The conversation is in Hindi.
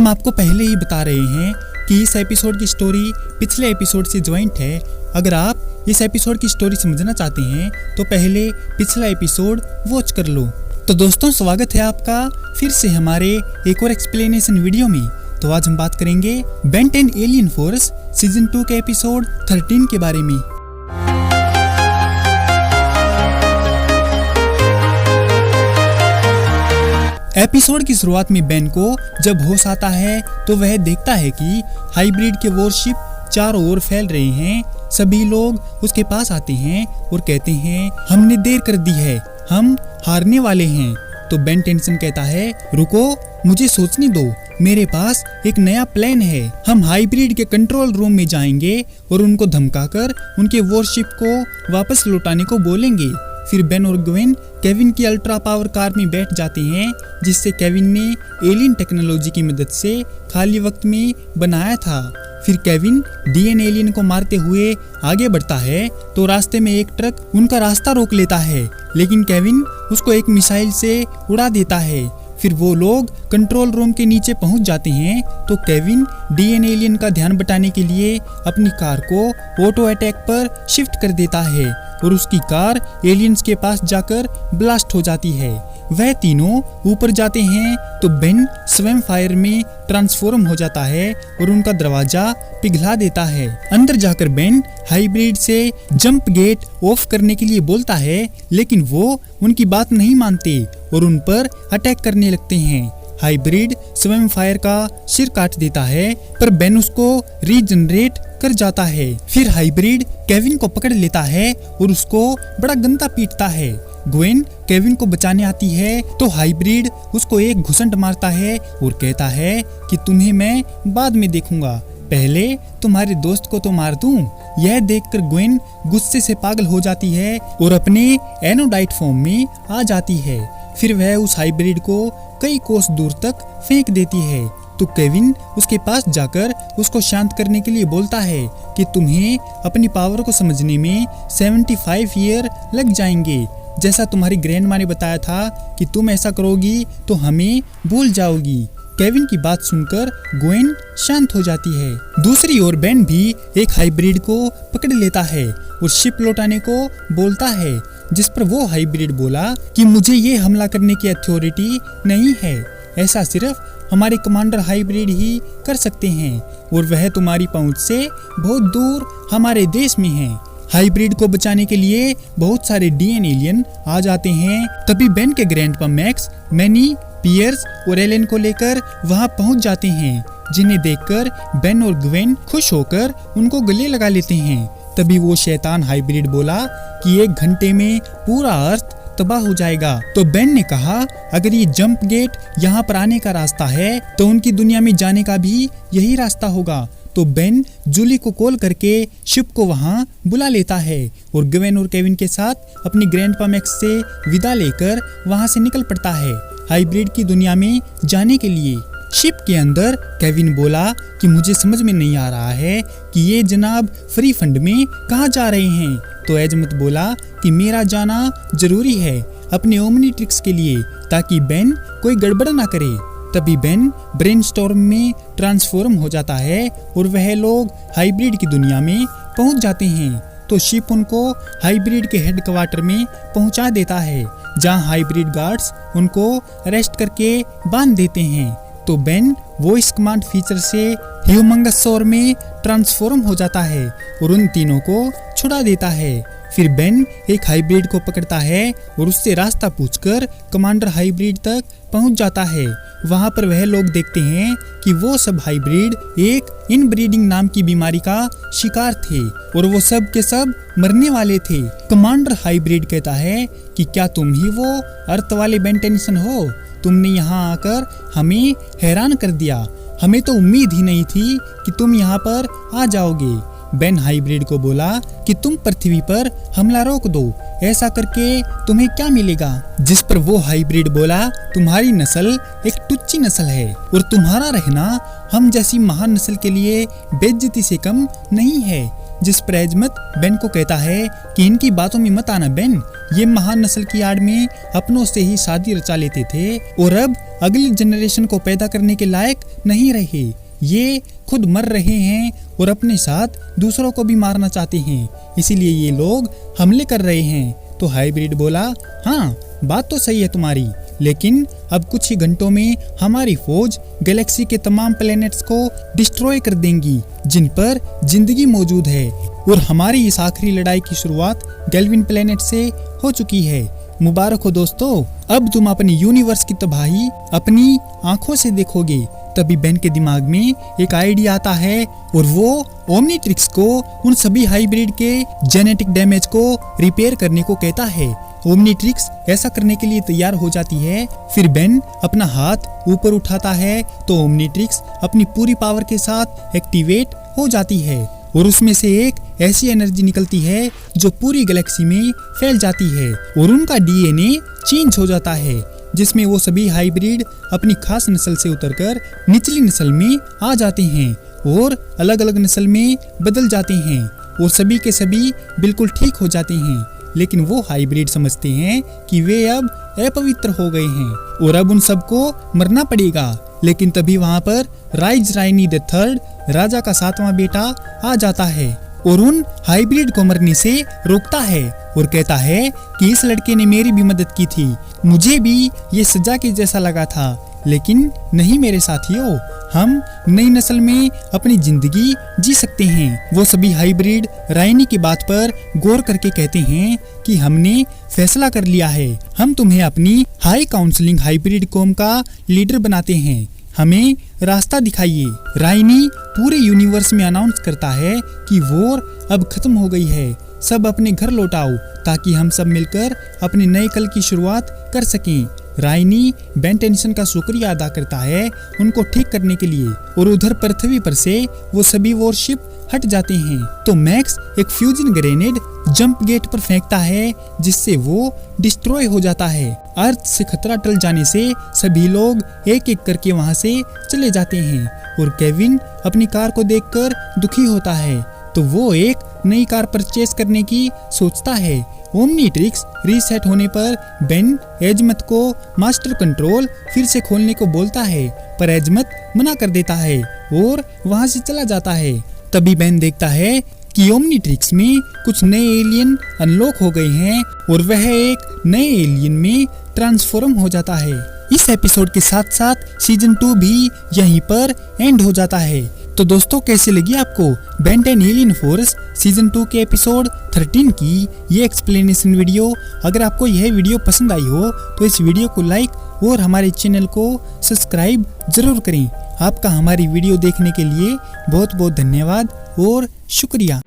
आपको पहले ही बता रहे हैं कि इस एपिसोड की स्टोरी पिछले एपिसोड से ज्वाइंट है। अगर आप इस एपिसोड की स्टोरी समझना चाहते हैं तो पहले पिछला एपिसोड वॉच कर लो। तो दोस्तों, स्वागत है आपका फिर से हमारे एक और एक्सप्लेनेशन वीडियो में। तो आज हम बात करेंगे बेन 10 एलियन फोर्स सीजन 2 के एपिसोड 13 के बारे में। एपिसोड की शुरुआत में बेन को जब होश आता है तो वह देखता है कि हाइब्रिड के वॉरशिप चारों ओर फैल रहे हैं। सभी लोग उसके पास आते हैं और कहते हैं, हमने देर कर दी है, हम हारने वाले हैं। तो बेन टेंशन कहता है, रुको, मुझे सोचने दो, मेरे पास एक नया प्लान है। हम हाइब्रिड के कंट्रोल रूम में जाएंगे और उनको धमकाकर उनके वॉरशिप को वापस लौटाने को बोलेंगे। फिर बेन और ग्वेन केविन की अल्ट्रा पावर कार में बैठ जाते हैं, जिससे केविन ने एलियन टेक्नोलॉजी की मदद से खाली वक्त में बनाया था। फिर केविन डीएन एलियन को मारते हुए आगे बढ़ता है तो रास्ते में एक ट्रक उनका रास्ता रोक लेता है, लेकिन केविन उसको एक मिसाइल से उड़ा देता है। फिर वो लोग कंट्रोल रूम के नीचे पहुंच जाते हैं तो केविन डीएन एलियन का ध्यान बटाने के लिए अपनी कार को ऑटो अटैक पर शिफ्ट कर देता है और उसकी कार एलियंस के पास जाकर ब्लास्ट हो जाती है। वह तीनों ऊपर जाते हैं तो बेन स्वयं फायर में ट्रांसफॉर्म हो जाता है और उनका दरवाजा पिघला देता है। अंदर जाकर बेन हाइब्रिड से जंप गेट ऑफ करने के लिए बोलता है, लेकिन वो उनकी बात नहीं मानते और उन पर अटैक करने लगते हैं। हाइब्रिड स्वयं फायर का सिर काट देता है, पर बेन उसको रीजनरेट कर जाता है। फिर हाइब्रिड केविन को पकड़ लेता है और उसको बड़ा गंदा पीटता है। ग्वेन केविन को बचाने आती है तो हाइब्रिड उसको एक घुसंट मारता है और कहता है कि तुम्हें मैं बाद में देखूंगा, पहले तुम्हारे दोस्त को तो मार दूं। यह देखकर ग्वेन गुस्से से पागल हो जाती है और अपने एनोडाइट फॉर्म में आ जाती है। फिर वह उस हाइब्रिड को कई कोस दूर तक फेंक देती है तो केविन उसके पास जाकर उसको शांत करने के लिए बोलता है कि तुम्हें अपनी पावर को समझने में 75 ईयर लग जाएंगे। जैसा तुम्हारी ग्रैंडमा ने बताया था कि तुम ऐसा करोगी तो हमें भूल जाओगी। केविन की बात सुनकर ग्वेन शांत हो जाती है। दूसरी ओर बेन भी एक हाइब्रिड को पकड़ लेता है और शिप लौटाने को बोलता है, जिस पर वो हाइब्रिड बोला कि मुझे ये हमला करने की अथॉरिटी नहीं है, ऐसा सिर्फ हमारे कमांडर हाइब्रिड ही कर सकते हैं और वह तुम्हारी पहुंच से बहुत दूर हमारे देश में है। हाइब्रिड को बचाने के लिए बहुत सारे डीएन एलियन आ जाते हैं। तभी बेन के ग्रैंडपा मैक्स, मैनी, पियर्स और एलेन को लेकर वहां पहुंच जाते हैं, जिन्हें देखकर बेन और ग्वेन खुश होकर उनको गले लगा लेते हैं। तभी वो शैतान हाइब्रिड बोला कि 1 घंटे में पूरा अर्थ तबाह हो जाएगा। तो बेन ने कहा, अगर ये जंप गेट यहाँ पर आने का रास्ता है तो उनकी दुनिया में जाने का भी यही रास्ता होगा। तो बेन जूली को कॉल करके शिप को वहाँ बुला लेता है और ग्वेन और केविन के साथ अपनी ग्रैंडपा मैक्स से विदा लेकर वहाँ से निकल पड़ता है हाइब्रिड की दुनिया में जाने के लिए। शिप के अंदर केविन बोला कि मुझे समझ में नहीं आ रहा है कि ये जनाब फ्री फंड में कहाँ जा रहे हैं। तो एजमत बोला कि मेरा जाना जरूरी है अपने ओमनीट्रिक्स के लिए, ताकि बेन कोई गड़बड़ ना करे। तभी बेन ब्रेनस्टॉर्म में ट्रांसफॉर्म हो जाता है और वह लोग हाइब्रिड की दुनिया में पहुंच जाते हैं। तो शिप उनको हाइब्रिड के हेडक्वार्टर में पहुंचा देता है, जहां हाइब्रिड गार्ड्स उनको अरेस्ट करके बांध देते हैं। तो बेन वॉइस कमांड फीचर से ह्यूमंगस सौर में ट्रांसफॉर्म हो जाता है और उन तीनों को छुड़ा देता है। फिर बेन एक हाइब्रिड को पकड़ता है और उससे रास्ता पूछकर कमांडर हाइब्रिड तक पहुंच जाता है। वहां पर वह लोग देखते हैं कि वो सब हाइब्रिड एक इनब्रीडिंग नाम की बीमारी का शिकार थे और वो सब के सब मरने वाले थे। कमांडर हाइब्रिड कहता है कि क्या तुम ही वो अर्थ वाले बेन टेंसन हो? तुमने यहाँ आकर हमें हैरान कर दिया, हमें तो उम्मीद ही नहीं थी कि तुम यहाँ पर आ जाओगे। बेन हाइब्रिड को बोला कि तुम पृथ्वी पर हमला रोक दो, ऐसा करके तुम्हें क्या मिलेगा? जिस पर वो हाइब्रिड बोला, तुम्हारी नस्ल एक टुच्ची नस्ल है और तुम्हारा रहना हम जैसी महान नस्ल के लिए बेइज्जती से कम नहीं है। जिस पर एजमत बेन को कहता है कि इनकी बातों में मत आना बेन, ये महान नस्ल की आड़ में अपनों से ही शादी रचा लेते थे और अब अगली जनरेशन को पैदा करने के लायक नहीं रहे। ये खुद मर रहे हैं और अपने साथ दूसरों को भी मारना चाहते हैं, इसीलिए ये लोग हमले कर रहे हैं। तो हाइब्रिड बोला, हाँ बात तो सही है तुम्हारी, लेकिन अब कुछ ही घंटों में हमारी फौज गैलेक्सी के तमाम प्लैनेट्स को डिस्ट्रॉय कर देंगी जिन पर जिंदगी मौजूद है, और हमारी इस आखिरी लड़ाई की शुरुआत गैल्विन प्लैनेट से हो चुकी है। मुबारक हो दोस्तों, अब तुम अपनी यूनिवर्स की तबाही अपनी आंखों से देखोगे। तभी बेन के दिमाग में एक आइडिया आता है और वो ओमनीट्रिक्स को उन सभी हाइब्रिड के जेनेटिक डैमेज को रिपेयर करने को कहता है। ओमनीट्रिक्स ऐसा करने के लिए तैयार हो जाती है। फिर बेन अपना हाथ ऊपर उठाता है तो ओमनीट्रिक्स अपनी पूरी पावर के साथ एक्टिवेट हो जाती है और उसमें से एक ऐसी एनर्जी निकलती है जो पूरी गैलेक्सी में फैल जाती है और उनका डीएनए चेंज हो जाता है, जिसमें वो सभी हाइब्रिड अपनी खास नस्ल से उतरकर निचली नस्ल में आ जाते हैं और अलग अलग नस्ल में बदल जाते हैं और सभी के सभी बिल्कुल ठीक हो जाते हैं। लेकिन वो हाइब्रिड समझते हैं कि वे अब अपवित्र हो गए हैं और अब उन सबको मरना पड़ेगा। लेकिन तभी वहाँ पर राइज राइनी द थर्ड, राजा का 7वां बेटा, आ जाता है और उन हाइब्रिड को मरने से रोकता है और कहता है कि इस लड़के ने मेरी भी मदद की थी, मुझे भी ये सजा के जैसा लगा था, लेकिन नहीं मेरे साथियों, हम नई नस्ल में अपनी जिंदगी जी सकते हैं। वो सभी हाइब्रिड राइनी की बात पर गौर करके कहते हैं कि हमने फैसला कर लिया है, हम तुम्हें अपनी हाई काउंसलिंग हाइब्रिड कौम का लीडर बनाते हैं, हमें रास्ता दिखाइए। राइनी पूरे यूनिवर्स में अनाउंस करता है कि वॉर अब खत्म हो गई है, सब अपने घर लौट आओ ताकि हम सब मिलकर अपने नए कल की शुरुआत कर सकें। राइनी बेन टेंशन का शुक्रिया अदा करता है उनको ठीक करने के लिए और उधर पृथ्वी पर से वो सभी वॉरशिप हट जाते हैं। तो मैक्स एक फ्यूजन ग्रेनेड जंप गेट पर फेंकता है जिससे वो डिस्ट्रॉय हो जाता है। अर्थ से खतरा टल जाने से सभी लोग एक एक करके वहां से चले जाते हैं और केविन अपनी कार को देखकर दुखी होता है तो वो एक नई कार परचेस करने की सोचता है। ओमनीट्रिक्स रीसेट होने पर बेन एजमत को मास्टर कंट्रोल फिर से खोलने को बोलता है, पर एजमत मना कर देता है और वहां से चला जाता है। तभी बेन देखता है कि ओमनीट्रिक्स में कुछ नए एलियन अनलॉक हो गए हैं और वह एक नए एलियन में ट्रांसफॉर्म हो जाता है। इस एपिसोड के साथ साथ सीजन 2 भी यहीं पर एंड हो जाता है। तो दोस्तों, कैसे लगी आपको बेन 10 एलियन फोर्स सीजन 2 के एपिसोड 13 की ये एक्सप्लेनेशन वीडियो? अगर आपको यह वीडियो पसंद आई हो तो इस वीडियो को लाइक और हमारे चैनल को सब्सक्राइब जरूर करें। आपका हमारी वीडियो देखने के लिए बहुत बहुत धन्यवाद और शुक्रिया।